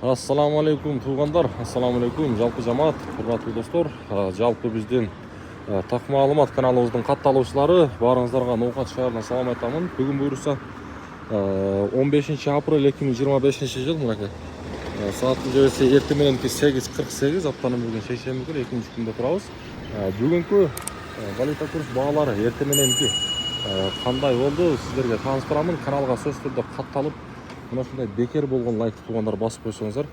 Ассаламу алейкум туғандар, ассаламу алейкум жалпы жамаат, құрметті достор. Жалпы бізден так маалымат каналыбыздын катталуучулары баарыңыздарга ноокат шаарынан салам айтамын. Бүгүн буюрса 15 апрель 2025 жыл мынакей. Сааттын жебеси эртең мененки 8:48, аптанын бүгүн шейшемби күнү 2-нчи күндө турабыз. Бүгүнкү валюта курс баалары эртең мененки кандай болду сиздерге тааныштырамын. Каналга сөзсүз түрдө катталып, мына ушундай бекер болгон лайк туугандар басып койсоңуздар,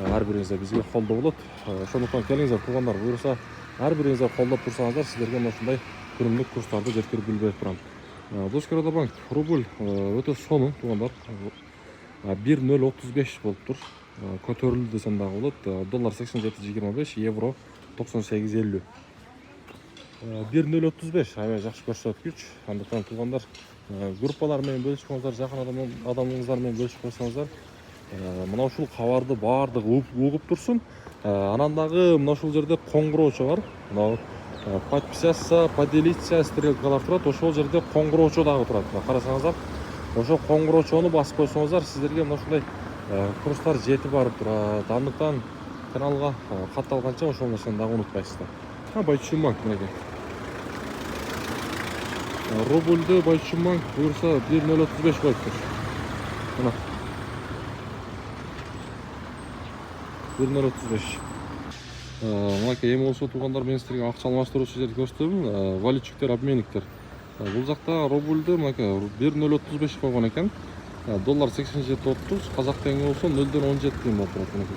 ар биринизге бизге колдоо болот. Ошондуктан келиңиздер туугандар, буюрса ар биринизге колдоп турсаңыздар, сиздерге мына ушундай күнүмдүк курстарды жеткирип билбей турам. Доскоро банк рубль өтө сонун туугандар. 1.035 болуптур. Көтөрүлдү десем дагы болот. Доллар 87.25, евро 98.50. 1.035 аябай жакшы көрсөткүч. Андыктан туугандар группалар менен бөлүшүңүздөр, жакын адамыңыздар менен бөлүшүп койсоңуздар, мына ушул кабарды баардыгы угуп турсун. Анан дагы мына ушул жерде коңгуроочу бар. Мына подписаться, поделиться стрелкалар турат. Ошол жерде коңгуроочу дагы турат. Карасаңыздар, ошо коңгуроочуну басып койсоңуздар, сиздерге мына ушундай курстар жетип барып турат. Андыктан каналга катталганча ошол нерсени дагы унутпайсыздар. Байчуун банк мынакей. Рубльдө Байчуун банк буюрса 1.035 коюптур. Мына 1.035. Мынакей эми болсо туугандар, мен сиздерге акча алмаштыруучу жерди көрсөтөм. Валютчиктер, обменниктер. Бул жакта рубльдө мынакей 1.035 койгон экен. Доллар 87.30, казак теңге болсо 0.17 болуп турат мынакей.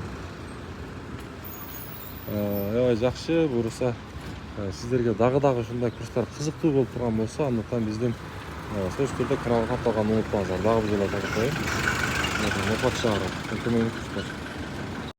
Аябай жакшы. Буюрса сиздерге дагы ушундай курстар кызыктуу болуп турган болсо, андыктан биздин сөзсүз түрдө каналга катталганды унутпаңыздар. Дагы бир жолу айтып коеюн. Ноокат шаары,